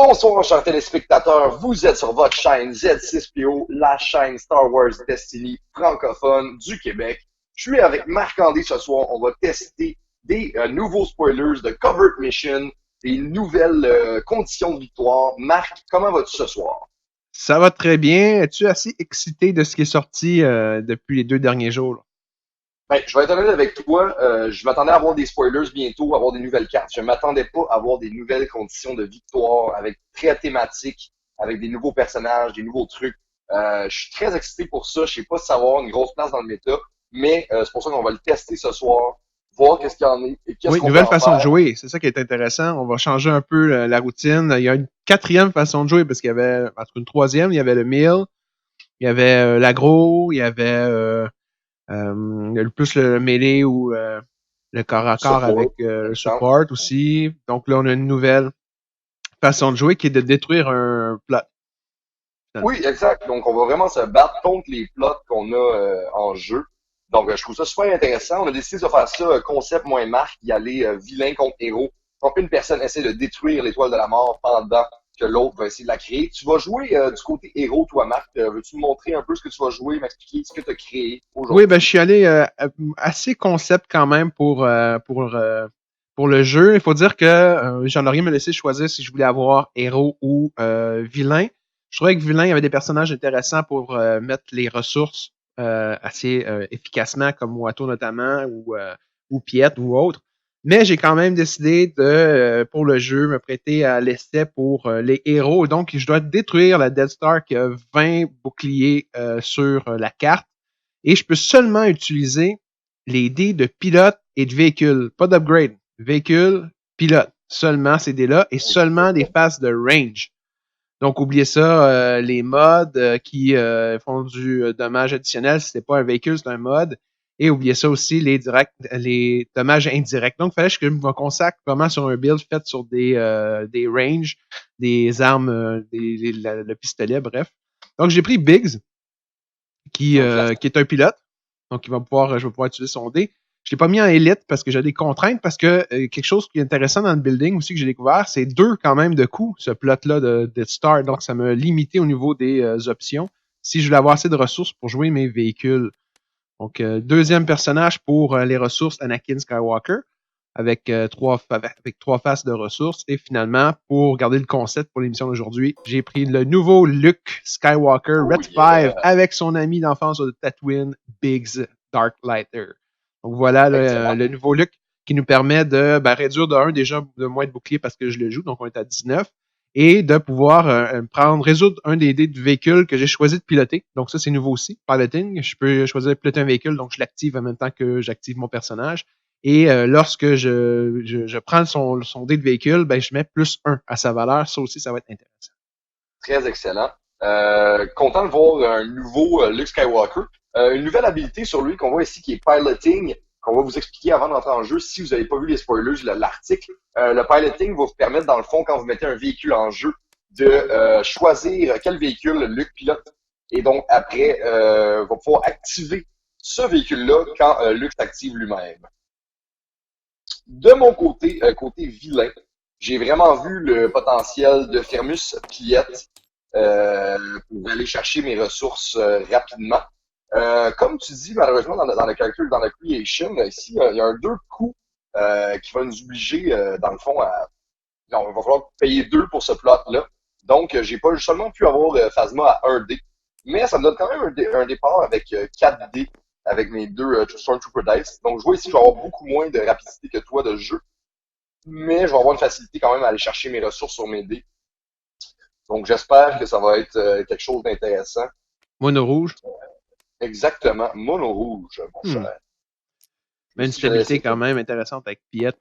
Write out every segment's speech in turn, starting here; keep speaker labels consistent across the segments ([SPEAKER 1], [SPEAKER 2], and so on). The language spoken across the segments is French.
[SPEAKER 1] Bonsoir, chers téléspectateurs. Vous êtes sur votre chaîne Z6PO, la chaîne Star Wars Destiny francophone du Québec. Je suis avec Marc-André ce soir. On va tester des nouveaux spoilers de Covert Mission, des nouvelles conditions de victoire. Marc, comment vas-tu ce soir?
[SPEAKER 2] Ça va très bien. Es-tu assez excité de ce qui est sorti depuis les 2 derniers jours, là?
[SPEAKER 1] Ben, je vais être honnête avec toi. Je m'attendais à avoir des spoilers bientôt, à avoir des nouvelles cartes. Je m'attendais pas à avoir des nouvelles conditions de victoire avec très thématiques, avec des nouveaux personnages, des nouveaux trucs. Je suis très excité pour ça. Je sais pas si ça va avoir une grosse place dans le méta, mais c'est pour ça qu'on va le tester ce soir, voir qu'est-ce qu'il y en est et qu'est-ce
[SPEAKER 2] Oui,
[SPEAKER 1] qu'on peut
[SPEAKER 2] nouvelle
[SPEAKER 1] en
[SPEAKER 2] façon de
[SPEAKER 1] faire.
[SPEAKER 2] jouer. C'est ça qui est intéressant. On va changer un peu la routine. Il y a une quatrième façon de jouer parce qu'il y avait, en tout cas une troisième, il y avait le meal, il y avait l'agro, il y avait plus le mêlée ou le corps à corps avec
[SPEAKER 1] Support, par
[SPEAKER 2] le
[SPEAKER 1] exemple.
[SPEAKER 2] support aussi. Donc là, on a une nouvelle façon de jouer qui est de détruire un plot, finalement.
[SPEAKER 1] Oui, exact. Donc, on va vraiment se battre contre les plots qu'on a en jeu. Donc, je trouve ça super intéressant. On a décidé de faire ça concept moins marque, y aller vilain contre héros. Donc, une personne essaie de détruire l'étoile de la mort pendant que l'autre va essayer de la créer. Tu vas jouer du côté héros, toi, Marc. Veux-tu me montrer un peu ce que tu vas jouer, m'expliquer ce que tu as créé
[SPEAKER 2] Oui, ben, je
[SPEAKER 1] aujourd'hui?
[SPEAKER 2] suis allé assez concept quand même pour le jeu. Il faut dire que Jean-Laurier me laissé choisir si je voulais avoir héros ou vilain. Je trouvais que vilain, il y avait des personnages intéressants pour mettre les ressources assez efficacement, comme Watto notamment, ou Piet ou autre. Mais j'ai quand même décidé de, pour le jeu, me prêter à l'essai pour les héros. Donc, je dois détruire la Death Star qui a 20 boucliers sur la carte et je peux seulement utiliser les dés de pilote et de véhicule. Pas d'upgrade. Véhicule, pilote. Seulement ces dés-là et seulement des phases de range. Donc, oubliez ça, les mods qui font du dommage additionnel, si c'est pas un véhicule, c'est un mod. Et oubliez ça aussi, les dommages indirects. Donc, il fallait que je me consacre vraiment sur un build fait sur des ranges, des armes, le pistolet, bref. Donc, j'ai pris Biggs,
[SPEAKER 1] Un classique.
[SPEAKER 2] qui est un pilote. Donc, je vais pouvoir utiliser son dé. Je ne l'ai pas mis en élite parce que j'ai des contraintes, parce que quelque chose qui est intéressant dans le building aussi que j'ai découvert, c'est 2 quand même de coups, ce plot-là de Star. Donc, ça m'a limité au niveau des options si je voulais avoir assez de ressources pour jouer mes véhicules. Donc, deuxième personnage pour les ressources, Anakin Skywalker, avec 3 faces de ressources. Et finalement, pour garder le concept pour l'émission d'aujourd'hui, j'ai pris le nouveau Luke Skywalker
[SPEAKER 1] Oh
[SPEAKER 2] Red 5
[SPEAKER 1] yeah!
[SPEAKER 2] avec son ami d'enfance de Tatooine, Biggs Darklighter. Donc voilà
[SPEAKER 1] Excellent.
[SPEAKER 2] le nouveau Luke qui nous permet de réduire de 1 déjà de moins de bouclier parce que je le joue, donc on est à 19 et de pouvoir résoudre un des dés du véhicule que j'ai choisi de piloter. Donc ça, c'est nouveau aussi. Piloting, je peux choisir de piloter un véhicule, donc je l'active en même temps que j'active mon personnage. Et lorsque je prends son dé de véhicule, ben, je mets +1 à sa valeur. Ça aussi, ça va être intéressant.
[SPEAKER 1] Très excellent. Content de voir un nouveau Luke Skywalker. Une nouvelle habilité sur lui qu'on voit ici qui est piloting, qu'on va vous expliquer avant d'entrer en jeu si vous n'avez pas vu les spoilers, l'article. Le piloting va vous permettre, dans le fond, quand vous mettez un véhicule en jeu, de choisir quel véhicule Luke pilote. Et donc, après, va pouvoir activer ce véhicule-là quand Luke s'active lui-même. De mon côté, côté vilain, j'ai vraiment vu le potentiel de Firmus Piette pour aller chercher mes ressources rapidement. Comme tu dis, malheureusement, dans le calcul, dans la creation, ici, il y a un 2 coups qui va nous obliger, dans le fond, à. Non, il va falloir payer 2 pour ce plot-là. Donc, j'ai pas seulement pu avoir Phasma à 1 dé, mais ça me donne quand même un départ avec 4 dés avec mes 2 Stormtrooper Dice. Donc, je vois ici, je vais avoir beaucoup moins de rapidité que toi de jeu, mais je vais avoir une facilité quand même à aller chercher mes ressources sur mes dés. Donc, j'espère que ça va être quelque chose d'intéressant.
[SPEAKER 2] Mono rouge.
[SPEAKER 1] Exactement, mono rouge, mon
[SPEAKER 2] Hmm.
[SPEAKER 1] cher.
[SPEAKER 2] Mais une
[SPEAKER 1] Ici, je vais
[SPEAKER 2] stabilité
[SPEAKER 1] essayer
[SPEAKER 2] quand
[SPEAKER 1] de.
[SPEAKER 2] même intéressante avec Piette.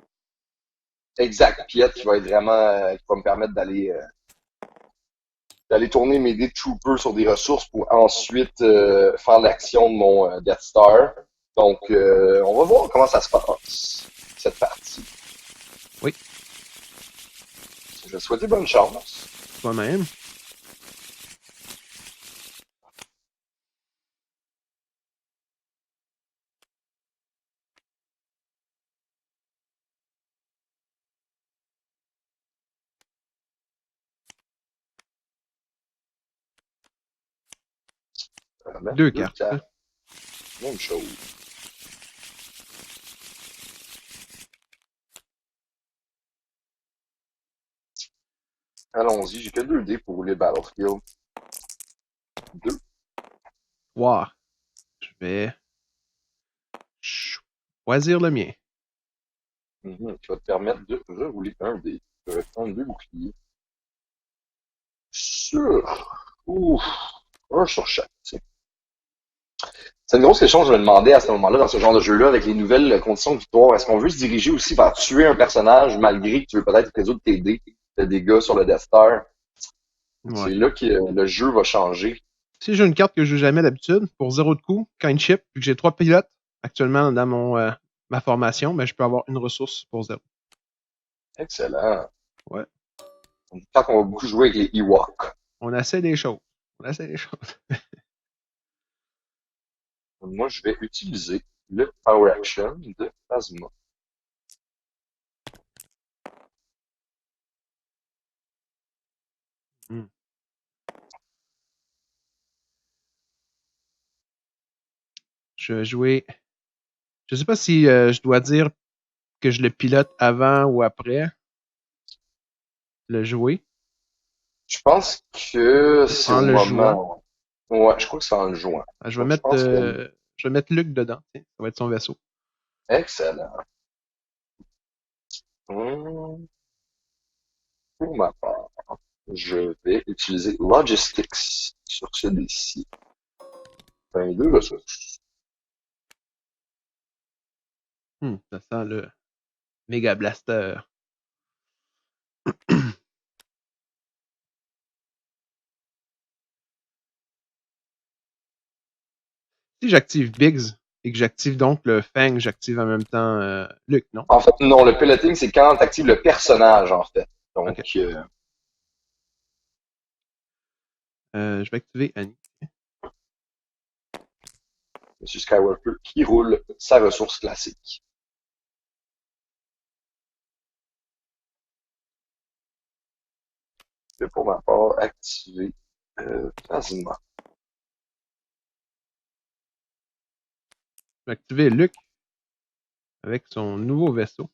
[SPEAKER 1] Exact, Piette qui va être vraiment, qui va me permettre d'aller tourner mes dés de Trooper sur des ressources pour ensuite faire l'action de mon Death Star. Donc, on va voir comment ça se passe, cette partie.
[SPEAKER 2] Oui,
[SPEAKER 1] Je vais souhaiter bonne chance.
[SPEAKER 2] toi-même.
[SPEAKER 1] Mettre
[SPEAKER 2] 2
[SPEAKER 1] deux
[SPEAKER 2] cartes.
[SPEAKER 1] cartes. Même chose. Allons-y, j'ai que 2 dés pour rouler Battlefield. 2.
[SPEAKER 2] Wow. Je vais choisir le mien.
[SPEAKER 1] Qui va te permettre de rerouler un dé. Je vais prendre 2 boucliers. Sur. Ouf. Un sur chaque. Tiens. C'est une grosse question que je me demandais à ce moment-là, dans ce genre de jeu-là, avec les nouvelles conditions de victoire. Est-ce qu'on veut se diriger aussi vers tuer un personnage malgré que tu veux peut-être résoudre tes dés, de dégâts sur le Death Star?
[SPEAKER 2] Ouais.
[SPEAKER 1] C'est là que le jeu va changer.
[SPEAKER 2] Si j'ai une carte que je joue jamais d'habitude, pour 0 de coût, kind ship, vu que j'ai 3 pilotes actuellement dans ma formation, mais je peux avoir une ressource pour 0.
[SPEAKER 1] Excellent.
[SPEAKER 2] Ouais.
[SPEAKER 1] Quand on va beaucoup jouer avec les Ewoks.
[SPEAKER 2] On essaie des choses.
[SPEAKER 1] Moi, je vais utiliser le Power Action de Phasma.
[SPEAKER 2] Hmm. Je vais jouer. Je sais pas si je dois dire que je le pilote avant ou après le jouer.
[SPEAKER 1] Je pense que c'est
[SPEAKER 2] En
[SPEAKER 1] au
[SPEAKER 2] le jouant.
[SPEAKER 1] moment. Ouais, je crois que c'est en le jouant.
[SPEAKER 2] Je vais
[SPEAKER 1] Donc, je
[SPEAKER 2] mettre,
[SPEAKER 1] pense que.
[SPEAKER 2] je vais mettre Luc dedans. Tiens, ça va être son vaisseau.
[SPEAKER 1] Excellent. Hum, Pour ma part, je vais utiliser Logistics sur celui-ci. 22 ressources.
[SPEAKER 2] Ça sent le Mega Blaster. Si j'active Biggs et que j'active donc le Fang, j'active en même temps Luc, non?
[SPEAKER 1] En fait, non, le piloting, c'est quand tu actives le personnage, en fait. Donc,
[SPEAKER 2] Ok. Je vais activer Annie.
[SPEAKER 1] M. Skywalker qui roule sa ressource classique. Je vais pour ma part activer Plasma.
[SPEAKER 2] Je vais activer Luc avec son nouveau vaisseau.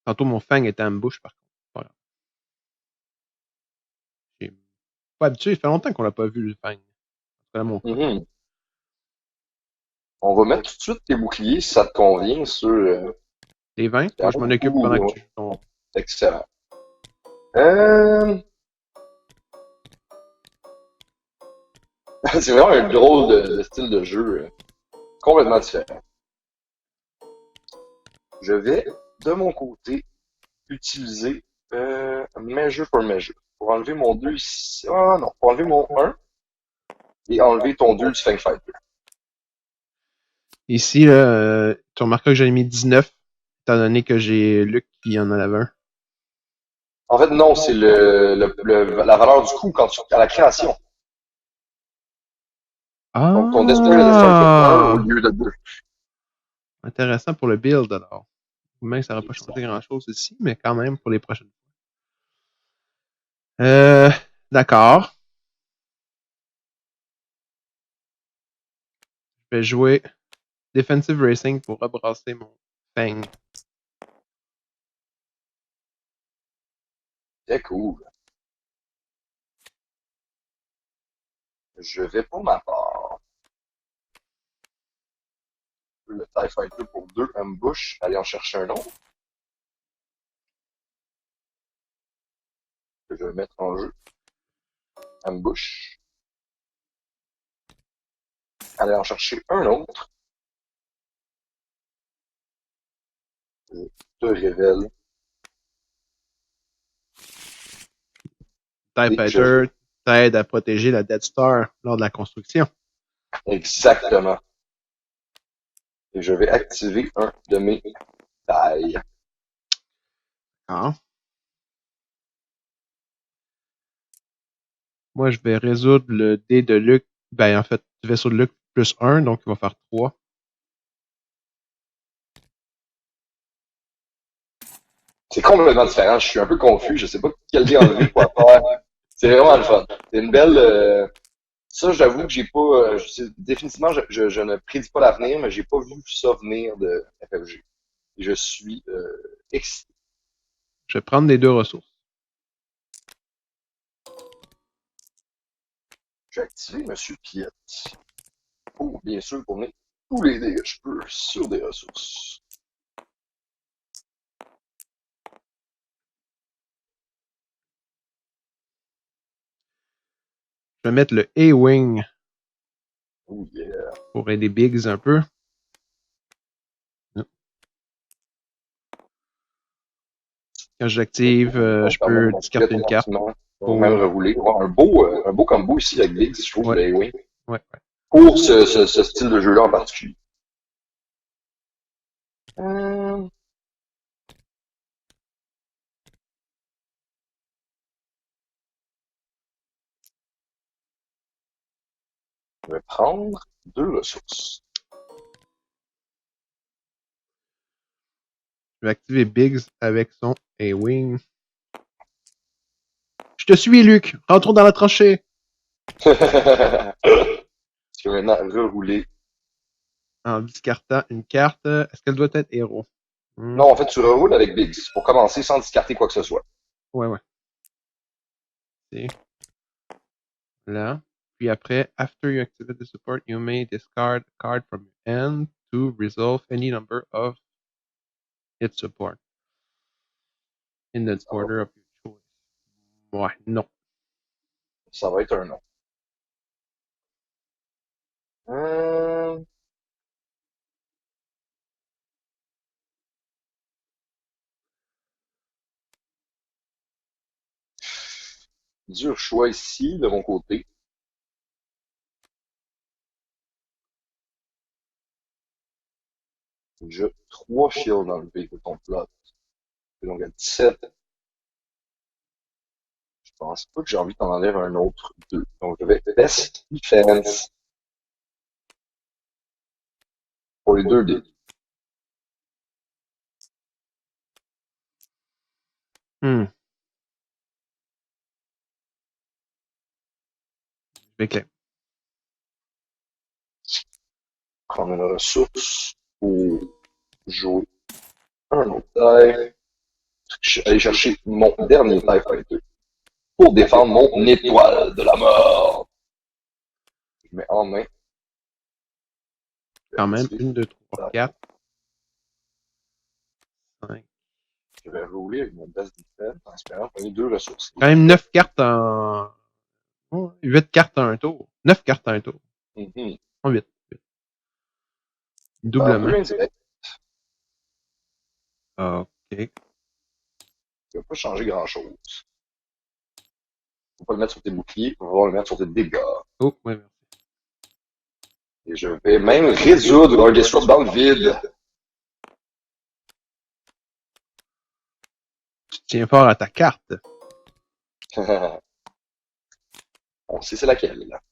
[SPEAKER 2] Tantôt, mon Fang était en bouche, par contre. Voilà. Je suis pas habitué. Ça fait longtemps qu'on l'a pas vu, le Fang. C'est mon cas.
[SPEAKER 1] On va mettre tout de suite tes boucliers, si ça te convient, sur
[SPEAKER 2] Les 20, moi, je m'en occupe pendant que tu joues ton.
[SPEAKER 1] excellent. Euh... c'est vraiment un drôle de style de jeu, complètement différent. Je vais, de mon côté, utiliser Measure for Measure. Pour enlever mon 2 ici. Ah non, pour enlever mon 1 et enlever ton 2 du Fang Fighter.
[SPEAKER 2] Ici, tu remarqueras que j'en ai mis 19, étant donné que j'ai Luc qui en avait un.
[SPEAKER 1] En fait, non, c'est la valeur du coup à la création. Donc, ton Destroyer est 1 au
[SPEAKER 2] Ah!
[SPEAKER 1] lieu de 2.
[SPEAKER 2] Intéressant pour le build, alors. Même ça n'aurait pas changé grand-chose ici, mais quand même pour les prochaines fois. D'accord. Je vais jouer Defensive Racing pour rebrasser mon Fang.
[SPEAKER 1] C'est cool. Je vais pour ma part. Le TIE Fighter pour 2 ambush. Aller en chercher un autre. Que je vais mettre en jeu. Ambush. Aller en chercher un autre. Je te révèle.
[SPEAKER 2] TIE Fighter t'aide à protéger la Death Star lors de la construction.
[SPEAKER 1] Exactement. Et je vais activer un de mes tailles.
[SPEAKER 2] Ah. Moi, je vais résoudre le dé de Luc. Ben, en fait, le vaisseau de Luc plus 1, donc il va faire 3.
[SPEAKER 1] C'est complètement différent. Je suis un peu confus. Je sais pas quel dé enlever, quoi faire. C'est vraiment le fun. C'est une belle. Ça, j'avoue que j'ai pas. Définitivement, je ne prédis pas l'avenir, mais j'ai pas vu ça venir de FFG. Je suis excité.
[SPEAKER 2] Je vais prendre les deux ressources.
[SPEAKER 1] Je vais activer Monsieur Piette. Pour, bien sûr, pour mettre tous les dégâts que je peux sur des ressources.
[SPEAKER 2] Je vais mettre le A-Wing
[SPEAKER 1] Oh yeah.
[SPEAKER 2] pour aider Biggs un peu. Quand j'active, je peux discarter une carte.
[SPEAKER 1] On va même rerouler. Ouais, un beau combo ici avec Biggs, je trouve,
[SPEAKER 2] Ouais.
[SPEAKER 1] le A-Wing.
[SPEAKER 2] Ouais.
[SPEAKER 1] Pour ce style de jeu-là en particulier. Je vais prendre 2 ressources.
[SPEAKER 2] Je vais activer Biggs avec son A-Wing. Je te suis, Luc. Rentrons dans la tranchée.
[SPEAKER 1] Je vais maintenant rerouler.
[SPEAKER 2] En discartant une carte. Est-ce qu'elle doit être héros?
[SPEAKER 1] Non, en fait, tu reroules avec Biggs pour commencer sans discarter quoi que ce soit.
[SPEAKER 2] Ouais. C'est là. Puis après, after you activate the support, you may discard a card from your hand to resolve any number of its support in the order of your choice. Ouais, non.
[SPEAKER 1] Ça va être un non. Dur choix ici, de mon côté. J'ai 3 shields enlevés de ton plot. Et donc à 17. Je pense pas que j'ai envie d'en enlever un autre 2. Donc je vais Best Defense pour les 2 dés.
[SPEAKER 2] Je vais claim.
[SPEAKER 1] Prendre une ressource pour jouer un autre die. Aller chercher mon dernier TIE Fighter pour défendre mon étoile de la mort. Je mets en main.
[SPEAKER 2] Quand même, 1, 2, 3, 4, 5.
[SPEAKER 1] Je vais rouler avec mon Best Defense en espérant prendre 2 ressources.
[SPEAKER 2] Quand même 9 cartes en. 8 cartes à un tour. 9 cartes à un tour. En 8. Doublement.
[SPEAKER 1] Un peu indirect.
[SPEAKER 2] OK.
[SPEAKER 1] Ça va pas changer grand-chose. Faut pas le mettre sur tes boucliers, faut le mettre sur tes dégâts.
[SPEAKER 2] Oh, ouais, merci.
[SPEAKER 1] Et je vais même résoudre un Disrupt dans le vide.
[SPEAKER 2] Tu tiens fort à ta carte.
[SPEAKER 1] On sait c'est laquelle, là.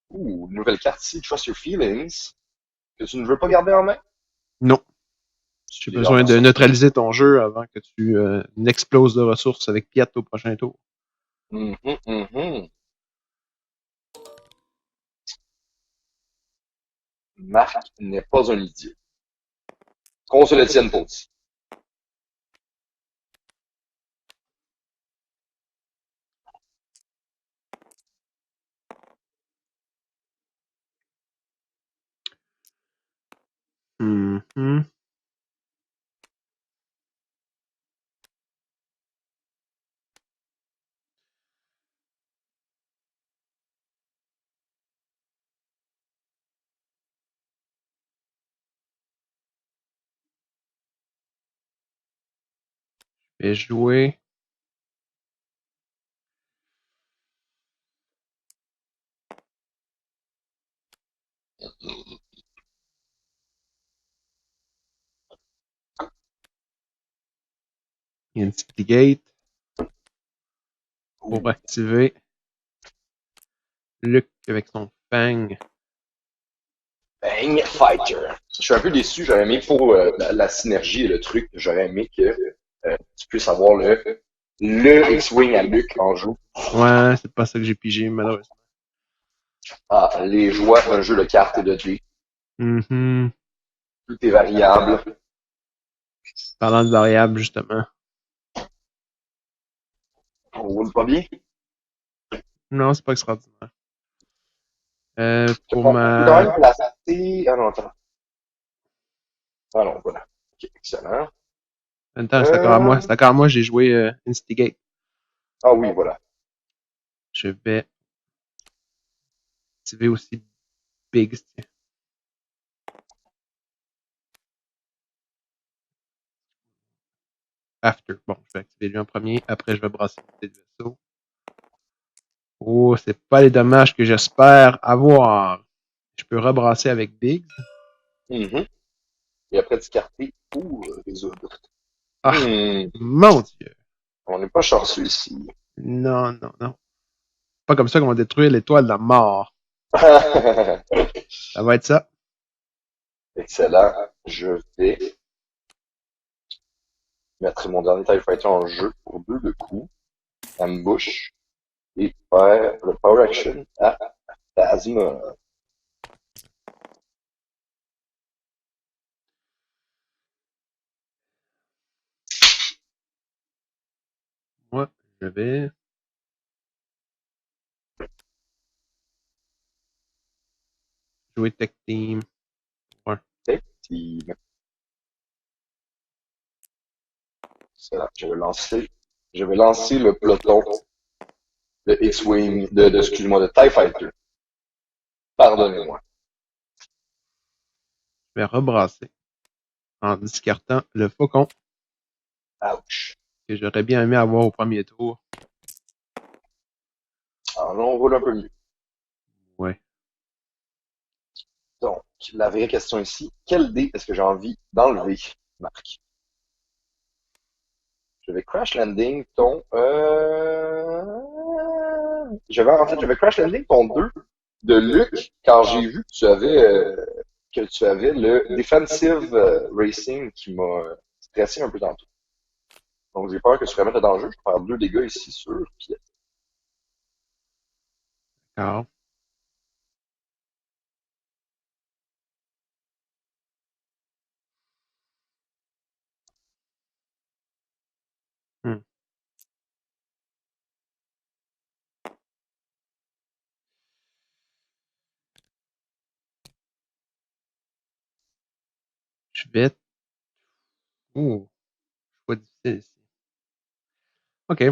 [SPEAKER 1] Ouh, une nouvelle carte ici, Trust Your Feelings, que tu ne veux pas garder en main.
[SPEAKER 2] Non. J'ai besoin de neutraliser ton jeu avant que tu n'exploses de ressources avec Piat au prochain tour.
[SPEAKER 1] Marc n'est pas un idiot. Qu'on se le tienne pour dit.
[SPEAKER 2] Je vais jouer. Instigate. Pour activer Luc avec son fang.
[SPEAKER 1] Bang Fighter. Je suis un peu déçu, j'aurais aimé pour la synergie et le truc, j'aurais aimé que tu puisses avoir le X-Wing à Luke en jeu.
[SPEAKER 2] Ouais, c'est pas ça que j'ai pigé, malheureusement.
[SPEAKER 1] Ah, les joies d'un jeu de cartes et de dés.
[SPEAKER 2] Mhm.
[SPEAKER 1] Tout est variable.
[SPEAKER 2] Parlant de variables, justement.
[SPEAKER 1] On roule pas bien.
[SPEAKER 2] Non, c'est pas extraordinaire.
[SPEAKER 1] Je
[SPEAKER 2] Pour
[SPEAKER 1] pense que quand
[SPEAKER 2] ma...
[SPEAKER 1] même placé. Ah non, attends. Ah non, voilà. Ok, excellent.
[SPEAKER 2] En même temps, c'est encore à moi.
[SPEAKER 1] Euh...
[SPEAKER 2] C'est encore à moi, j'ai joué Instigate.
[SPEAKER 1] Ah oui, voilà.
[SPEAKER 2] Je vais activer aussi Big. Tiens. After. Bon, je vais activer lui en premier. Après, je vais brasser le vaisseau. Oh, c'est pas les dommages que j'espère avoir. Je peux rebrasser avec Biggs.
[SPEAKER 1] Mhm. Et après, discarter ou résoudre.
[SPEAKER 2] Ah, mon Dieu.
[SPEAKER 1] On n'est pas chanceux ici.
[SPEAKER 2] Non, non, non. Pas comme ça qu'on va détruire l'étoile de la mort. Ça va être ça.
[SPEAKER 1] Excellent. Je vais mettre mon dernier TIE Fighter en jeu pour 2 de coups. Ambush. Et faire le Power Action à Phasma.
[SPEAKER 2] Moi, je vais jouer Tech Team. Ouais.
[SPEAKER 1] Effectivement. Excellent. Je vais lancer le peloton de X-Wing, excuse-moi, de TIE Fighter. Pardonnez-moi.
[SPEAKER 2] Je vais rebrasser en discartant le faucon
[SPEAKER 1] Ouch.
[SPEAKER 2] que j'aurais bien aimé avoir au premier tour.
[SPEAKER 1] Alors là, on roule un peu mieux.
[SPEAKER 2] Ouais.
[SPEAKER 1] Donc, la vraie question ici, quel dé est-ce que j'ai envie d'enlever, Marc? Je vais crash landing ton... je vais crash landing ton 2 de Luc, car j'ai vu que tu avais le Defensive Racing qui m'a stressé un peu tantôt. Donc, j'ai peur que tu remettes dans le jeu. Je vais faire 2 dégâts ici sur pied.
[SPEAKER 2] Alors, hmm. Je vais... Ouh, choix difficile ici. OK.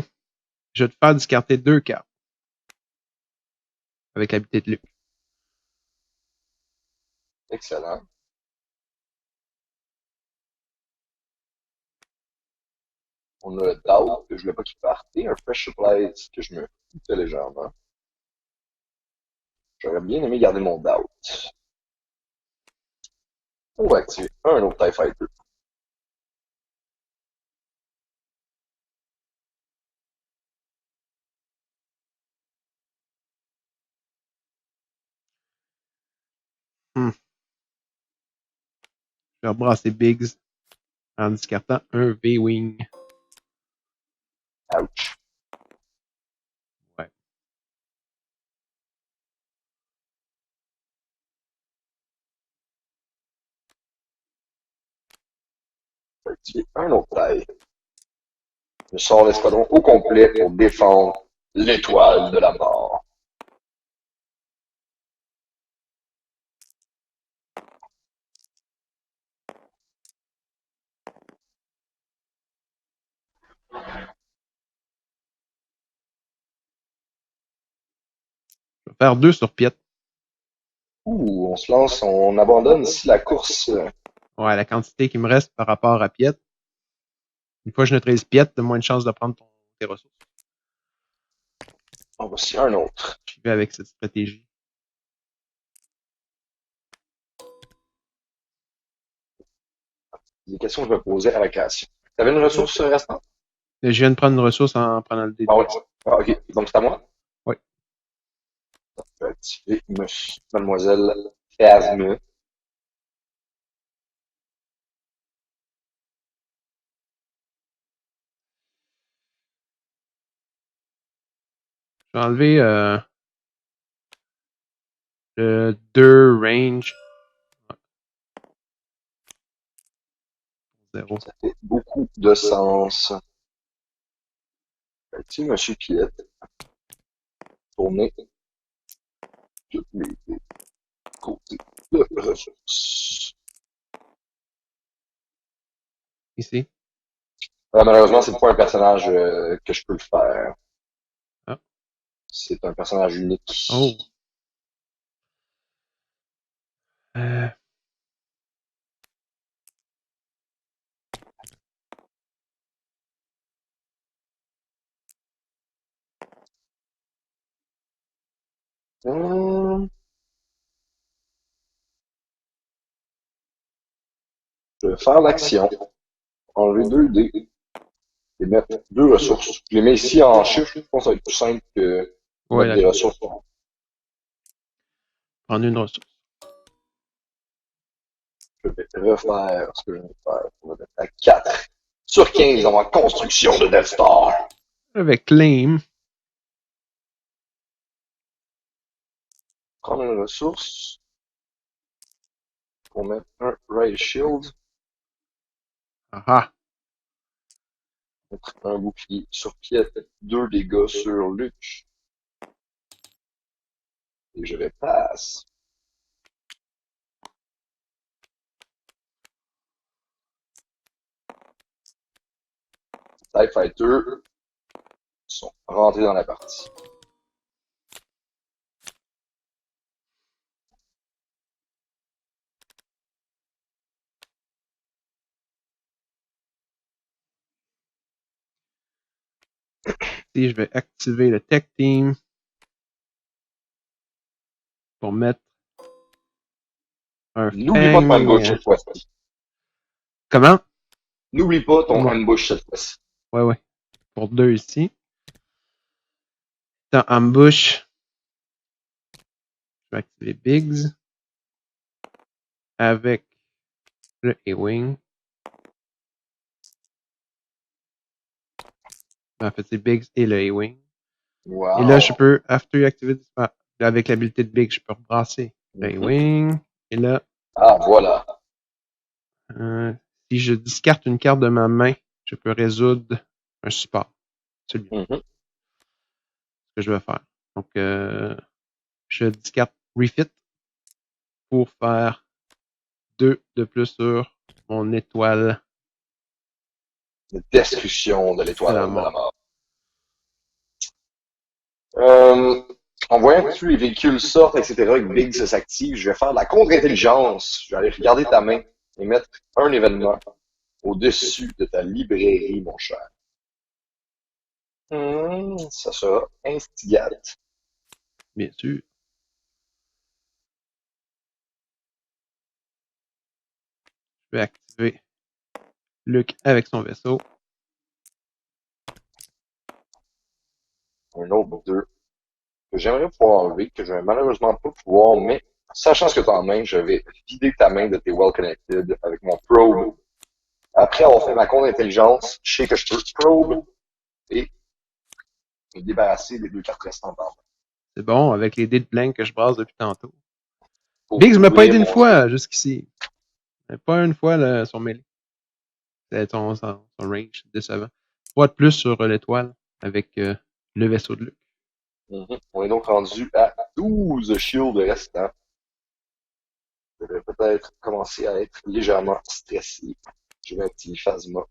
[SPEAKER 2] Je vais te faire discarter 2 cartes avec l'habité de Luc.
[SPEAKER 1] Excellent. On a Doubt que je voulais pas qu'il parte et un Fresh Supplies que je me foutais légèrement. J'aurais bien aimé garder mon Doubt. Pour activer un autre TIE Fighter.
[SPEAKER 2] Hmm. Je vais rebrasser Biggs en discartant un V-Wing.
[SPEAKER 1] Ouch.
[SPEAKER 2] Ouais.
[SPEAKER 1] Je vais activer un autre TIE. Je sors l'escadron au complet pour défendre l'étoile de la mort.
[SPEAKER 2] Je vais faire 2 sur Piet.
[SPEAKER 1] Ouh, on se lance, on abandonne ici la course.
[SPEAKER 2] Ouais, la quantité qui me reste par rapport à Piet. Une fois que je neutralise Piet, de moins de chances de prendre tes ressources.
[SPEAKER 1] On va essayer un autre.
[SPEAKER 2] J'y vais avec cette stratégie.
[SPEAKER 1] Des questions que je me posais à la création. Tu avais une ressource restante?
[SPEAKER 2] Je viens de prendre une ressource en prenant le dé.
[SPEAKER 1] Ah ouais. Ah, ok. Donc c'est à moi?
[SPEAKER 2] Oui.
[SPEAKER 1] Je vais activer Mademoiselle Phasma.
[SPEAKER 2] Je vais enlever le 2 range. 0.
[SPEAKER 1] Ça fait beaucoup de sens. Petit monsieur Piette, tourner tous les côtés de ressources.
[SPEAKER 2] Ici.
[SPEAKER 1] Malheureusement, c'est pas un personnage que je peux le faire.
[SPEAKER 2] Ah.
[SPEAKER 1] C'est un personnage unique.
[SPEAKER 2] Oh. Euh,
[SPEAKER 1] Je vais faire l'action, enlever 2 dés et mettre 2 ressources. Je les mets ici en chiffre. Je pense que ça va être plus simple que
[SPEAKER 2] ouais,
[SPEAKER 1] mettre des ressources.
[SPEAKER 2] prendre une ressource.
[SPEAKER 1] Je vais refaire ce que je viens de faire. On va mettre à 4 sur 15 dans ma construction de Death Star.
[SPEAKER 2] Avec claim.
[SPEAKER 1] Prendre une ressource pour mettre un Ray Shield,
[SPEAKER 2] Ah.
[SPEAKER 1] mettre un bouclier sur Piet, 2 dégâts sur Luke. Et je vais passe. TIE Fighter sont rentrés dans la partie.
[SPEAKER 2] Ici, je vais activer le Tech Team pour mettre un
[SPEAKER 1] N'oublie pas ton
[SPEAKER 2] Fang.
[SPEAKER 1] ambush cette fois-ci.
[SPEAKER 2] Comment?
[SPEAKER 1] N'oublie pas ton
[SPEAKER 2] Ouais.
[SPEAKER 1] ambush cette fois-ci.
[SPEAKER 2] Ouais. Pour 2 ici. Dans ambush, je vais activer Biggs avec le A-Wing. En fait, c'est Biggs et le A-Wing.
[SPEAKER 1] Wow.
[SPEAKER 2] Et là, je peux, after activate, avec l'habilité de Biggs, je peux rebrasser le A-Wing. Et là,
[SPEAKER 1] Ah, voilà.
[SPEAKER 2] si je discarte une carte de ma main, je peux résoudre un support. Celui
[SPEAKER 1] Mm-hmm.
[SPEAKER 2] que je vais faire. Donc, je discarte Refit pour faire 2 de plus sur mon étoile.
[SPEAKER 1] Destruction de
[SPEAKER 2] C'est
[SPEAKER 1] l'étoile
[SPEAKER 2] la
[SPEAKER 1] de la
[SPEAKER 2] mort.
[SPEAKER 1] mort. En voyant que tous les véhicules sortent, etc., et que Big s'active, je vais faire de la contre-intelligence. Je vais aller regarder ta main et mettre un événement au-dessus de ta librairie, mon cher. Ça sera instigate.
[SPEAKER 2] Bien sûr. Je vais activer Luke avec son vaisseau.
[SPEAKER 1] Un autre 2 que j'aimerais pouvoir enlever, que je vais malheureusement pas pouvoir, mais sachant ce que tu as en main, je vais vider ta main de tes Well Connected avec mon probe. Après avoir fait ma contre-intelligence, je sais que je peux probe et me débarrasser des 2 cartes restantes en main.
[SPEAKER 2] C'est bon, avec les dés de blank que je brasse depuis tantôt.
[SPEAKER 1] Pour
[SPEAKER 2] Biggs m'a pas
[SPEAKER 1] ouvrir
[SPEAKER 2] aidé une
[SPEAKER 1] mon
[SPEAKER 2] fois jusqu'ici. Pas une fois là, son mêlée. C'est son range décevant. 3 de plus sur l'étoile avec le vaisseau de Luke.
[SPEAKER 1] On est donc rendu à 12 shields restants. Je vais peut-être commencer à être légèrement stressé. Je vais activer Phasma.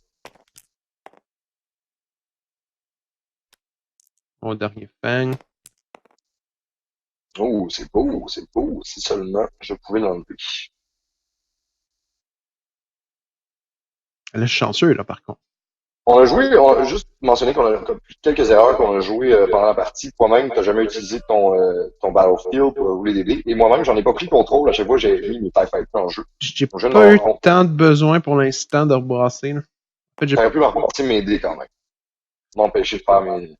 [SPEAKER 2] Mon dernier Fang.
[SPEAKER 1] Oh, c'est beau, c'est beau. Si seulement je pouvais l'enlever.
[SPEAKER 2] Là, je suis chanceux, là, par contre.
[SPEAKER 1] On a joué, on a juste mentionné qu'on a quelques erreurs qu'on a joué pendant la partie. Toi-même, tu n'as jamais utilisé ton Battlefield pour rouler des dés. Et moi-même, j'en ai pas pris contrôle. À chaque fois, j'ai mis mes TIE Fighters en jeu.
[SPEAKER 2] J'ai
[SPEAKER 1] Donc, je ne
[SPEAKER 2] pas
[SPEAKER 1] m'en
[SPEAKER 2] eu
[SPEAKER 1] rends compte.
[SPEAKER 2] tant de besoin pour l'instant de rebrasser. Là. En fait, j'ai
[SPEAKER 1] J'aurais pu me repartir mes dés quand même. M'empêcher de faire mes.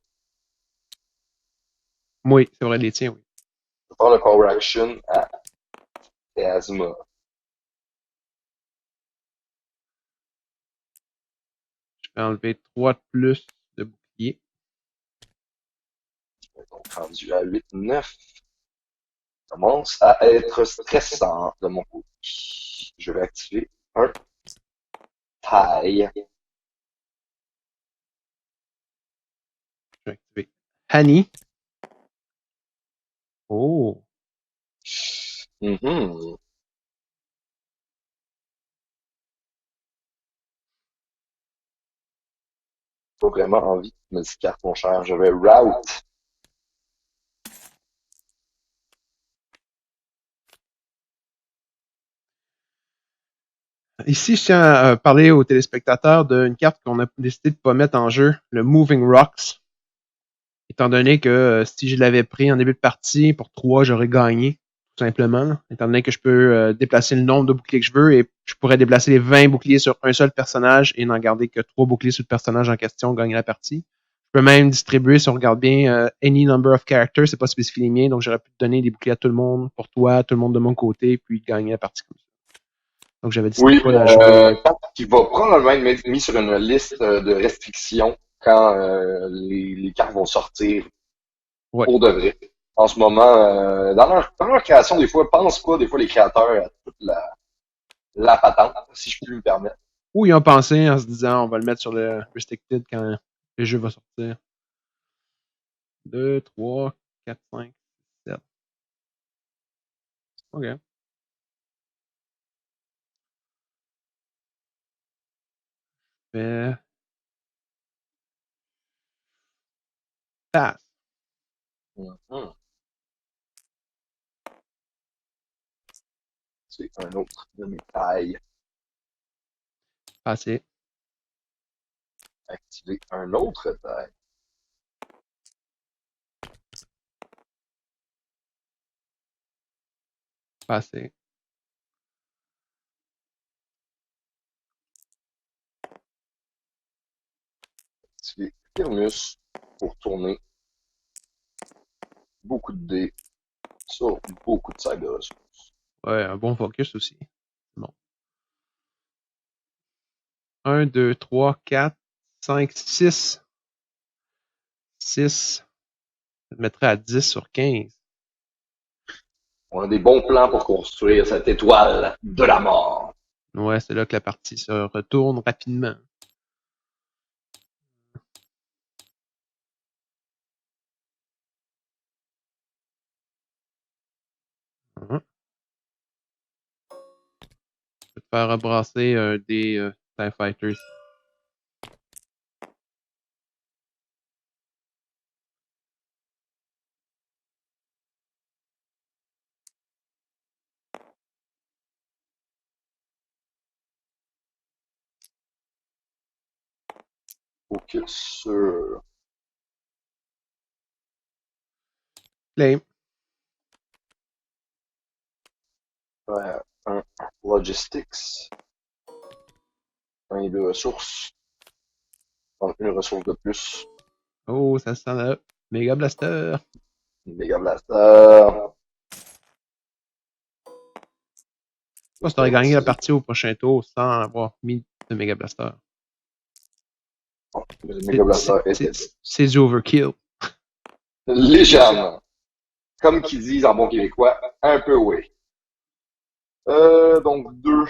[SPEAKER 2] Oui, c'est vrai, les tiens, oui.
[SPEAKER 1] Je vais faire le Power Action à Phasma.
[SPEAKER 2] Je vais enlever 3 de plus de bouclier.
[SPEAKER 1] Donc, rendu à 8-9. Commence à être stressant de mon côté. Je vais activer un taille.
[SPEAKER 2] Je vais activer Hani. Oh.
[SPEAKER 1] Mhm. Pas vraiment envie de me carte, mon cher. Je vais route.
[SPEAKER 2] Ici, je tiens à parler aux téléspectateurs d'une carte qu'on a décidé de ne pas mettre en jeu, le Moving Rocks. Étant donné que si je l'avais pris en début de partie, pour 3, j'aurais gagné, tout simplement. Là. Étant donné que je peux déplacer le nombre de boucliers que je veux et je pourrais déplacer les 20 boucliers sur un seul personnage et n'en garder que 3 boucliers sur le personnage en question, gagner la partie. Je peux même distribuer, si on regarde bien, any number of characters, c'est pas spécifié les miens, donc j'aurais pu te donner des boucliers à tout le monde, pour toi, tout le monde de mon côté, puis gagner la partie comme ça. Donc j'avais décidé de
[SPEAKER 1] Oui,
[SPEAKER 2] pas la jouer.
[SPEAKER 1] qui va probablement être mis sur une liste de restrictions quand les cartes vont sortir
[SPEAKER 2] Ouais.
[SPEAKER 1] pour de vrai. En ce moment, dans leur création, des fois, pense pas, des fois, les créateurs à toute la patente, si je puis me permettre.
[SPEAKER 2] Ou ils ont pensé en se disant on va le mettre sur le restricted quand le jeu va sortir. 2, 3, 4, 5, 7. OK. Fait passe.
[SPEAKER 1] Mhm. C'est un autre de mes tailles.
[SPEAKER 2] Passer.
[SPEAKER 1] Activer un autre taille.
[SPEAKER 2] Passer.
[SPEAKER 1] Activer Firmus pour tourner beaucoup de dés sur beaucoup de salles de ressources.
[SPEAKER 2] Ouais, un bon focus aussi. Bon. 1, 2, 3, 4, 5, 6. 6. Je le mettrais à 10 sur 15.
[SPEAKER 1] On a des bons plans pour construire cette étoile de la mort.
[SPEAKER 2] Ouais, c'est là que la partie se retourne rapidement. Mhm. Je vais te faire rebrasser des TIE Fighters.
[SPEAKER 1] Focus sur
[SPEAKER 2] Claim.
[SPEAKER 1] un logistics, un de ressources, donc une ressource de plus,
[SPEAKER 2] Oh, ça sent là. Mega Blaster.
[SPEAKER 1] une méga blaster.
[SPEAKER 2] Je pense que tu aurais gagné la partie au prochain tour sans avoir mis de Mega Blaster.
[SPEAKER 1] Le méga blaster était
[SPEAKER 2] C'est du overkill.
[SPEAKER 1] légèrement, comme qu'ils disent en bon québécois, un peu oui. Donc deux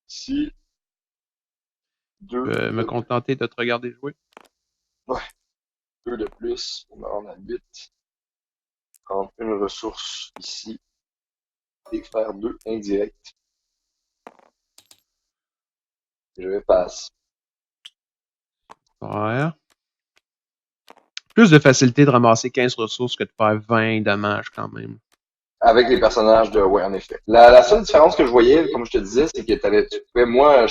[SPEAKER 1] ici,
[SPEAKER 2] Je
[SPEAKER 1] deux
[SPEAKER 2] vais me
[SPEAKER 1] de plus.
[SPEAKER 2] contenter de te regarder jouer.
[SPEAKER 1] Ouais, deux de plus, on me rend à 8. Prendre une ressource ici et faire deux indirects. Je vais passer.
[SPEAKER 2] Ouais. Plus de facilité de ramasser 15 ressources que de faire 20 dommages quand même.
[SPEAKER 1] Avec les personnages de, ouais, en effet. La seule différence que je voyais, comme je te disais, c'est que tu pouvais, moi,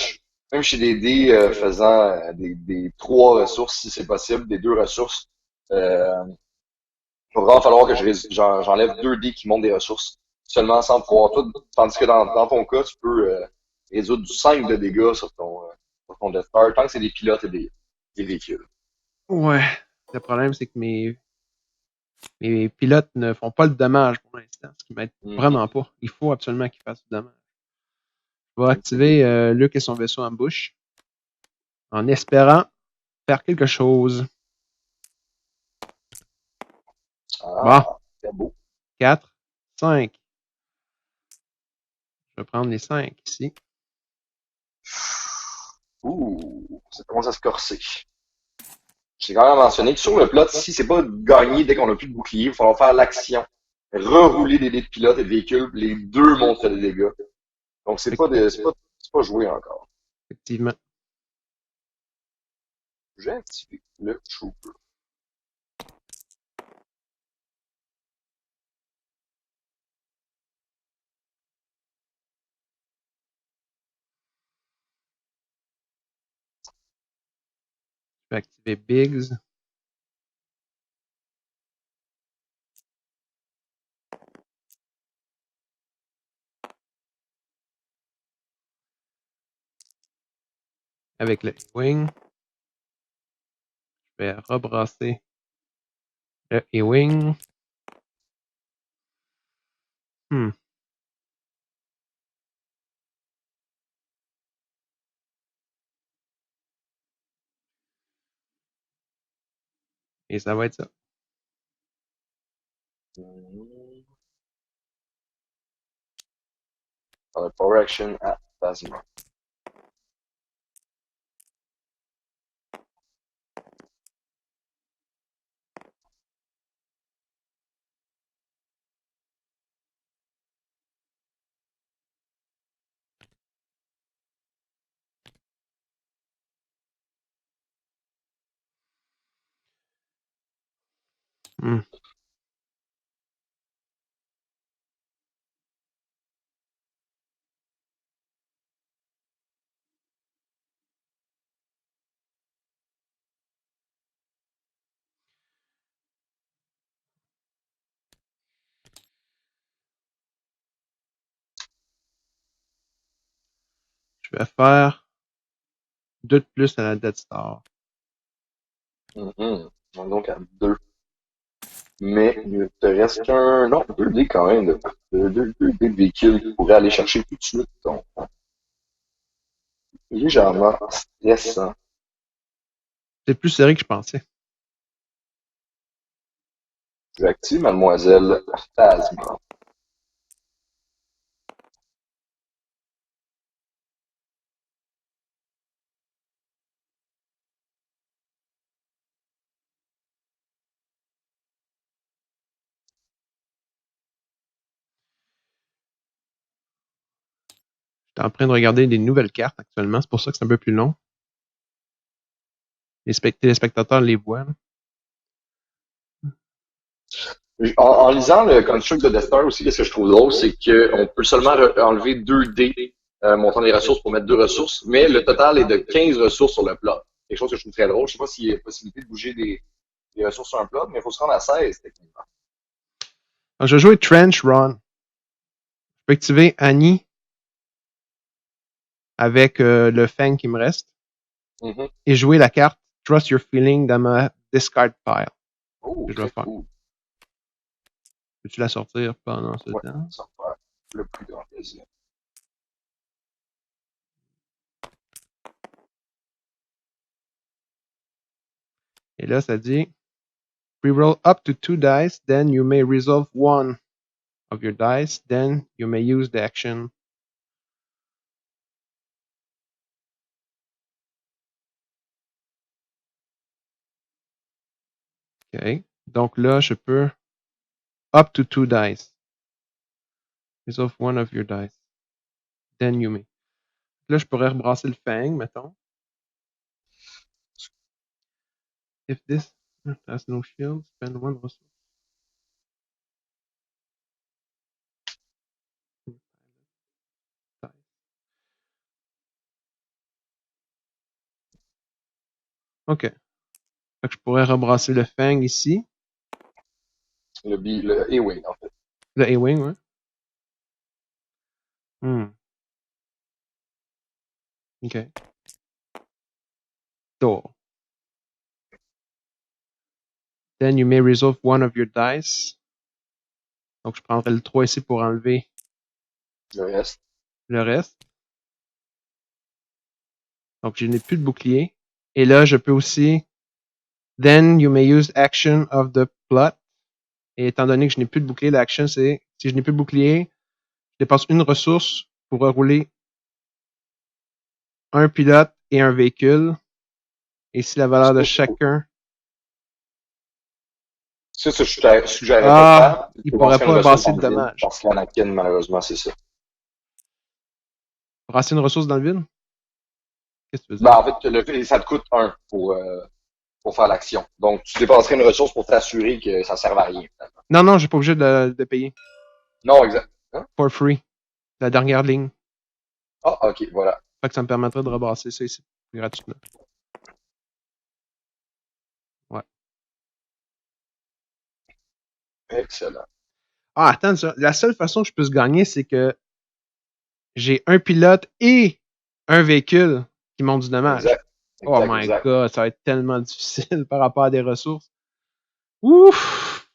[SPEAKER 1] même chez des dés faisant des trois ressources, si c'est possible, des deux ressources, il va vraiment falloir que j'enlève deux dés qui montent des ressources seulement sans pouvoir tout. Tandis que dans ton cas, tu peux résoudre du 5 de dégâts sur ton Death Star, tant que c'est des pilotes et des véhicules.
[SPEAKER 2] Ouais. Le problème, c'est que mes pilotes ne font pas le dommage pour l'instant, ce qui m'aide
[SPEAKER 1] Mhm.
[SPEAKER 2] vraiment pas. Il faut absolument qu'ils fassent du dommage. Je vais activer Luke et son vaisseau en bouche en espérant faire quelque chose. Bon,
[SPEAKER 1] c'est beau.
[SPEAKER 2] 4, 5. Je vais prendre les 5 ici.
[SPEAKER 1] Ça commence à se corser. J'ai quand même mentionné que sur le plot, si c'est pas gagné dès qu'on a plus de bouclier, il va falloir faire l'action. Rerouler des dés de pilote et de véhicule, les deux montrent des dégâts. Donc c'est pas joué encore.
[SPEAKER 2] Effectivement.
[SPEAKER 1] J'ai activé le trooper.
[SPEAKER 2] Je vais activer Biggs. Avec le E-Wing. Je vais rebrasser le E-Wing. Et ça va être ça.
[SPEAKER 1] Dans le Power Action à Phasma.
[SPEAKER 2] Hmm. Je vais faire 2 de plus à la Death Star.
[SPEAKER 1] Donc à 2. Mais il te reste qu'un. Non, 2 dés quand même. Deux dés de véhicule que tu pourrais aller chercher tout de suite. Donc, légèrement stressant.
[SPEAKER 2] C'est plus serré que je pensais.
[SPEAKER 1] J'active Mademoiselle Phasma.
[SPEAKER 2] Je suis en train de regarder des nouvelles cartes actuellement. C'est pour ça que c'est un peu plus long. Les téléspectateurs les voient. Là.
[SPEAKER 1] En lisant le Construct de Death Star aussi, ce que je trouve drôle, c'est qu'on peut seulement enlever 2 dés montant des ressources pour mettre 2 ressources, mais le total est de 15 ressources sur le plot. Quelque chose que je trouve très drôle. Je sais pas s'il y a possibilité de bouger des ressources sur un plot, mais il faut se rendre à 16 techniquement.
[SPEAKER 2] Alors, je vais jouer Trench Run. Je peux activer Annie avec le Fang qui me reste et jouer la carte Trust Your Feeling dans ma discard pile.
[SPEAKER 1] Oh,
[SPEAKER 2] Que je vais faire.
[SPEAKER 1] cool.
[SPEAKER 2] Peux-tu la sortir pendant ce temps?
[SPEAKER 1] Ça va faire le plus grand plaisir.
[SPEAKER 2] Et là, ça dit Reroll up to 2 dice, then you may resolve one of your dice, then you may use the action. OK. Donc là, je peux up to 2 dice. Resolve one of your dice. Then you may. Là, je pourrais rebrasser le Fang, mettons. If this has no shield, spend one resource. OK. Fait que je pourrais rebrasser le Fang ici.
[SPEAKER 1] Le A-Wing, en fait.
[SPEAKER 2] Le A-Wing, ouais. OK. So, then you may resolve one of your dice. Donc, je prendrai le 3 ici pour enlever
[SPEAKER 1] Le reste.
[SPEAKER 2] le reste. Donc, je n'ai plus de bouclier. Et là, je peux aussi Then you may use action of the plot Et étant donné que je n'ai plus de bouclier, l'action, c'est si je n'ai plus de bouclier, je dépense une ressource pour rerouler un pilote et un véhicule. Et si la valeur de chacun.
[SPEAKER 1] Ça, je suggérerais pas de faire.
[SPEAKER 2] Il
[SPEAKER 1] Tu
[SPEAKER 2] pourrait
[SPEAKER 1] lancerais une
[SPEAKER 2] pas
[SPEAKER 1] ressource
[SPEAKER 2] brasser
[SPEAKER 1] dans
[SPEAKER 2] de
[SPEAKER 1] le vide,
[SPEAKER 2] dommages.
[SPEAKER 1] parce qu'Anakin, malheureusement, c'est ça.
[SPEAKER 2] Brasser une ressource dans le vide? Qu'est-ce que tu veux
[SPEAKER 1] Ben,
[SPEAKER 2] dire?
[SPEAKER 1] en fait, ça te coûte 1 pour faire l'action. Donc, tu dépenserais une ressource pour t'assurer que ça ne serve à rien.
[SPEAKER 2] Non, je suis pas obligé de payer.
[SPEAKER 1] Non, exact. Hein?
[SPEAKER 2] For free. La dernière ligne.
[SPEAKER 1] Ah, ok, voilà.
[SPEAKER 2] Fait que ça me permettrait de rebrasser ça ici. Gratuitement. Ouais.
[SPEAKER 1] Excellent.
[SPEAKER 2] Ah, attends, la seule façon que je puisse gagner, c'est que j'ai un pilote et un véhicule qui montent du dommage.
[SPEAKER 1] Exact.
[SPEAKER 2] Oh
[SPEAKER 1] Exact,
[SPEAKER 2] my
[SPEAKER 1] exact.
[SPEAKER 2] god, ça va être tellement difficile par rapport à des ressources. Ouf!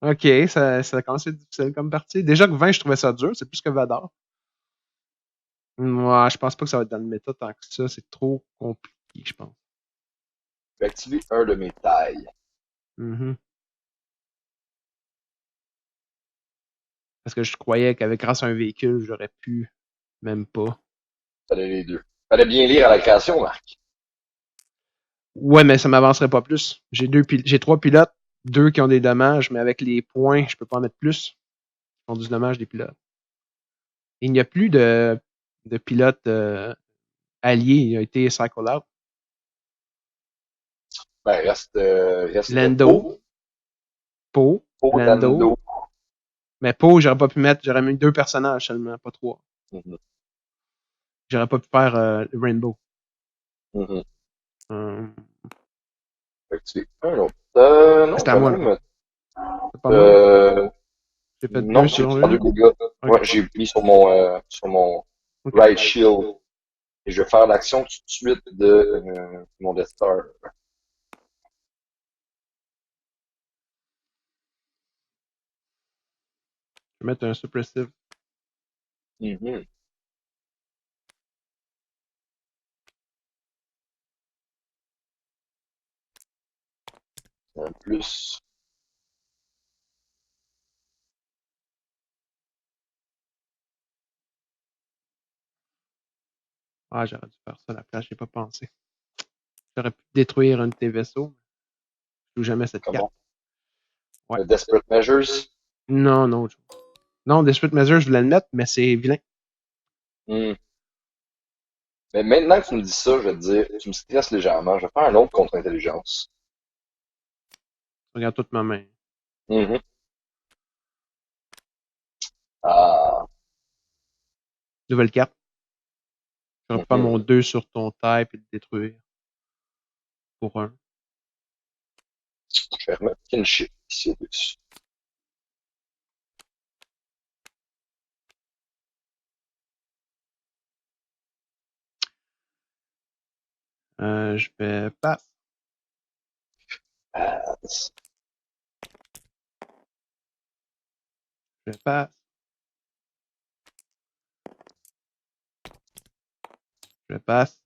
[SPEAKER 2] Ok, ça commence à être difficile comme partie. Déjà que 20, je trouvais ça dur, c'est plus que Vador. Moi, je pense pas que ça va être dans le méta tant que ça. C'est trop compliqué, je pense.
[SPEAKER 1] Je vais activer un de mes tailles.
[SPEAKER 2] Mhm. Parce que je croyais qu'avec grâce à un véhicule, j'aurais pu. Même pas.
[SPEAKER 1] Fallait les deux. Fallait bien lire à la création, Marc.
[SPEAKER 2] Ouais, mais ça m'avancerait pas plus. J'ai 3 pilotes, 2 qui ont des dommages, mais avec les points, je peux pas en mettre plus. Ils font du dommage des pilotes. Il n'y a plus de pilotes alliés. Il a été cycle out.
[SPEAKER 1] Ben, reste
[SPEAKER 2] Lando,
[SPEAKER 1] Poe.
[SPEAKER 2] Poe,
[SPEAKER 1] Poe,
[SPEAKER 2] Lando.
[SPEAKER 1] Lando.
[SPEAKER 2] Mais Poe, j'aurais pas pu mettre, j'aurais mis 2 personnages seulement, pas 3.
[SPEAKER 1] Mhm,
[SPEAKER 2] J'aurais pas pu faire Rainbow.
[SPEAKER 1] mhm.
[SPEAKER 2] Euh,
[SPEAKER 1] Fait que tu fais un autre. Non,
[SPEAKER 2] c'est à
[SPEAKER 1] quand
[SPEAKER 2] moi, là.
[SPEAKER 1] même.
[SPEAKER 2] C'est pas moi, là.
[SPEAKER 1] Euh,
[SPEAKER 2] J'ai fait
[SPEAKER 1] non,
[SPEAKER 2] 2
[SPEAKER 1] tu
[SPEAKER 2] sur
[SPEAKER 1] prends
[SPEAKER 2] lui.
[SPEAKER 1] 2 dégâts.
[SPEAKER 2] Ok.
[SPEAKER 1] Ouais, j'ai mis sur mon
[SPEAKER 2] Ok.
[SPEAKER 1] right shield. Et je vais faire l'action tout de suite de mon Death Star.
[SPEAKER 2] Je vais mettre un suppressive.
[SPEAKER 1] Mhm. Un plus.
[SPEAKER 2] Ah, j'aurais dû faire ça à la place, j'ai pas pensé. J'aurais pu détruire un de tes vaisseaux. Je joue jamais cette carte.
[SPEAKER 1] Comment?
[SPEAKER 2] Ouais.
[SPEAKER 1] Desperate Measures.
[SPEAKER 2] Non. Non, Desperate Measures, je voulais le mettre, mais c'est vilain.
[SPEAKER 1] Hmm. Mais maintenant que tu me dis ça, je vais te dire, tu me stresses légèrement. Je vais faire un autre contre-intelligence.
[SPEAKER 2] Regarde toute ma main.
[SPEAKER 1] Mhm. Ah.
[SPEAKER 2] Nouvelle carte. J'aurais pu faire
[SPEAKER 1] Mhm.
[SPEAKER 2] mon 2 sur ton type et le détruire pour 1.
[SPEAKER 1] Je vais remettre Kinship ici au-dessus.
[SPEAKER 2] Je vais passe.
[SPEAKER 1] Ah,
[SPEAKER 2] Je vais passe. Je vais passe.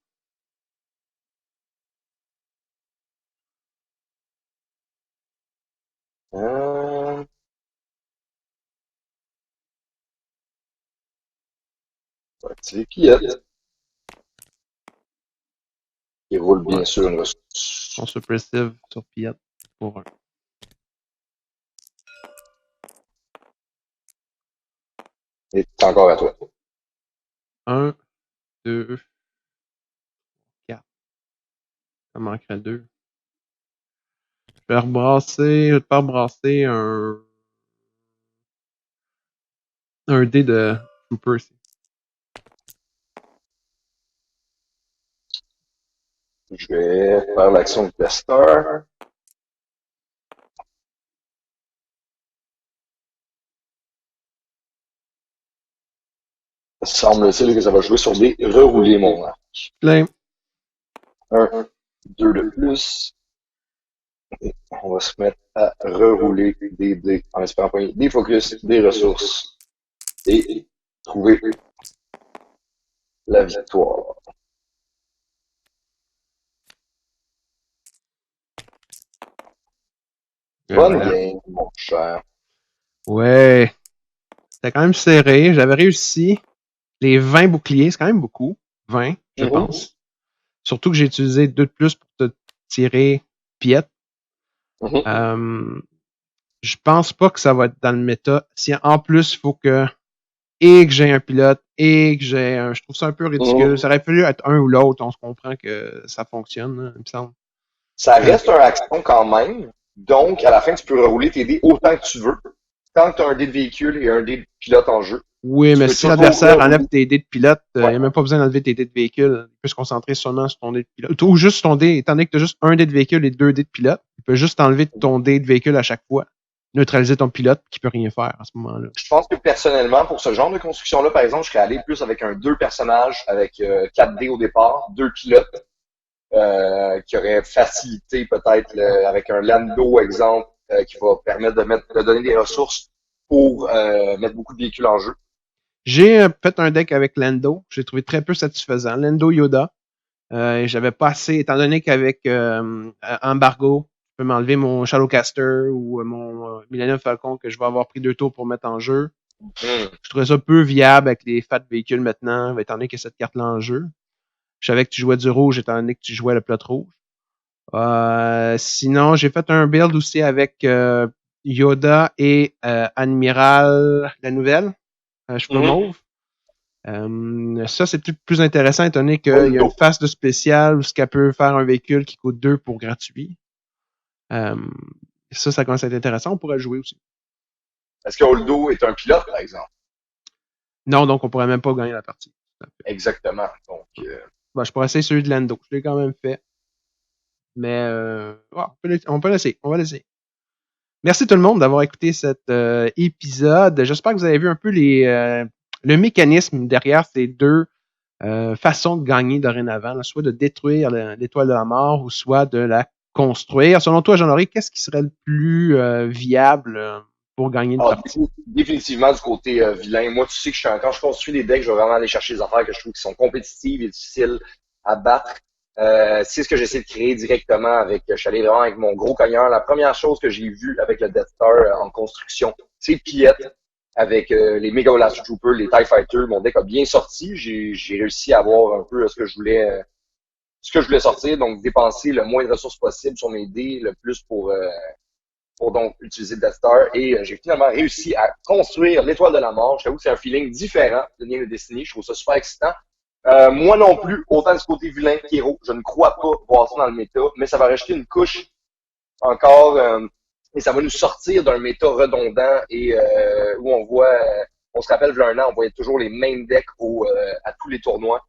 [SPEAKER 1] euh, on va activer Piette. Il roule
[SPEAKER 2] Ouais.
[SPEAKER 1] bien sûr une ressource.
[SPEAKER 2] Son suppressive sur Piat pour 1.
[SPEAKER 1] Et c'est encore à toi.
[SPEAKER 2] 1, 2, 4. Ça manquerait 2. Je vais te faire brasser un dé de Trooper ici.
[SPEAKER 1] Je vais faire l'action de Death Star. Semble-t-il que ça va jouer sur des reroulés, mon arc.
[SPEAKER 2] Plein.
[SPEAKER 1] Un, 2 de plus. Et on va se mettre à rerouler des dés en espérant pogner des focus, des ressources et trouver la victoire. Bonne
[SPEAKER 2] Voilà.
[SPEAKER 1] game, mon cher.
[SPEAKER 2] Ouais. C'était quand même serré. J'avais réussi les 20 boucliers. C'est quand même beaucoup. 20, je
[SPEAKER 1] Mhm,
[SPEAKER 2] pense. Surtout que j'ai utilisé 2 de plus pour te tirer piette.
[SPEAKER 1] mhm.
[SPEAKER 2] Je pense pas que ça va être dans le méta. Si en plus, il faut que j'ai un pilote et que j'ai un. Je trouve ça un peu ridicule.
[SPEAKER 1] Mhm.
[SPEAKER 2] Ça aurait pu être un ou l'autre. On se comprend que ça fonctionne, hein, il me semble.
[SPEAKER 1] Ça
[SPEAKER 2] Euh,
[SPEAKER 1] reste un action quand même. Donc, à la fin, tu peux rerouler tes dés autant que tu veux. Tant que tu as un dé de véhicule et un dé de pilote en jeu,
[SPEAKER 2] oui,
[SPEAKER 1] tu
[SPEAKER 2] mais
[SPEAKER 1] peux
[SPEAKER 2] si
[SPEAKER 1] toujours
[SPEAKER 2] l'adversaire enlève
[SPEAKER 1] rerouler.
[SPEAKER 2] tes dés de pilote, il
[SPEAKER 1] Ouais.
[SPEAKER 2] n'y a même pas besoin d'enlever tes dés de véhicule. Il peut se concentrer seulement sur ton dé de pilote. Ou juste ton dé, étant donné que tu as juste un dé de véhicule et deux dés de pilote, il peut juste enlever ton dé de véhicule à chaque fois. Neutraliser ton pilote qui peut rien faire à ce moment-là.
[SPEAKER 1] Je pense que personnellement, pour ce genre de construction-là, par exemple, je serais allé plus avec un deux personnages avec 4 dés au départ, deux pilotes, qui auraient facilité peut-être avec un Lando, exemple, qui va permettre de donner des ressources pour mettre beaucoup de véhicules en jeu.
[SPEAKER 2] J'ai fait un deck avec Lando. J'ai trouvé très peu satisfaisant. Lando Yoda. Et j'avais pas assez, étant donné qu'avec Embargo, je peux m'enlever mon Shadowcaster ou mon Millennium Falcon que je vais avoir pris 2 tours pour mettre en jeu.
[SPEAKER 1] Hmm.
[SPEAKER 2] Je trouvais ça peu viable avec les fat véhicules maintenant, étant donné qu'il y a cette carte-là en jeu. Je savais que tu jouais du rouge, étant donné que tu jouais le plot rouge. Sinon, j'ai fait un build aussi avec Yoda et Admiral, la nouvelle, cheveux
[SPEAKER 1] Mhm.
[SPEAKER 2] mauve. Ça, c'est plus intéressant étant donné qu'il y a une
[SPEAKER 1] Holdo.
[SPEAKER 2] phase de spécial où ce qu'elle peut faire un véhicule qui coûte 2 pour gratuit. Euh, ça commence à être intéressant. On pourrait le jouer aussi.
[SPEAKER 1] Est-ce que Holdo est un pilote, par exemple?
[SPEAKER 2] Non, donc on pourrait même pas gagner la partie.
[SPEAKER 1] Exactement. Donc,
[SPEAKER 2] Bon, je pourrais essayer celui de Lando. Je l'ai quand même fait. Mais on peut l'essayer. On va l'essayer. Merci tout le monde d'avoir écouté cet épisode. J'espère que vous avez vu un peu le mécanisme derrière ces deux façons de gagner dorénavant, là, soit de détruire l'étoile de la mort ou soit de la construire. Selon toi, Jean-Laurie, qu'est-ce qui serait le plus viable pour gagner une
[SPEAKER 1] ah,
[SPEAKER 2] partie?
[SPEAKER 1] définitivement du côté vilain. Moi, tu sais que quand je construis des decks, je vais vraiment aller chercher des affaires que je trouve qui sont compétitives et difficiles à battre. C'est ce que j'essaie de créer directement avec, je suis allé vraiment avec mon gros cogneur. La première chose que j'ai vue avec le Death Star en construction, c'est Piette avec les Mega Blast Troopers, les TIE Fighters. Mon deck a bien sorti. J'ai réussi à avoir un peu ce que je voulais sortir, donc dépenser le moins de ressources possible sur mes dés, le plus pour donc utiliser Death Star. Et j'ai finalement réussi à construire l'étoile de la mort. Je t'avoue que c'est un feeling différent de Nier de Destiny. Je trouve ça super excitant. Moi non plus, autant du côté vilain qu'héros, je ne crois pas voir ça dans le méta, mais ça va rajouter une couche encore et ça va nous sortir d'un méta redondant et où on voit, on se rappelle, il y a un an, on voyait toujours les mêmes decks à tous les tournois.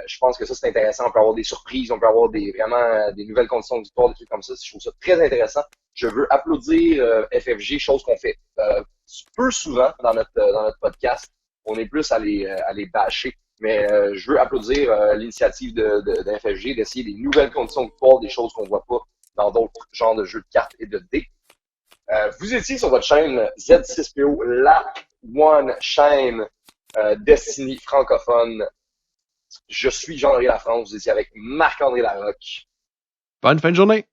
[SPEAKER 1] Je pense que ça, c'est intéressant. On peut avoir des surprises, on peut avoir vraiment des nouvelles conditions de victoire, des trucs comme ça. Je trouve ça très intéressant. Je veux applaudir FFG, chose qu'on fait peu souvent dans notre podcast. On est plus à les bâcher. Mais je veux applaudir l'initiative de FFG d'essayer des nouvelles conditions de victoire, des choses qu'on voit pas dans d'autres genres de jeux de cartes et de dés. Vous étiez sur votre chaîne Z6PO, la one chaîne Destiny francophone. Je suis Jean-Henri Lafrance, vous étiez avec Marc-André Larocque.
[SPEAKER 2] Bonne fin de journée!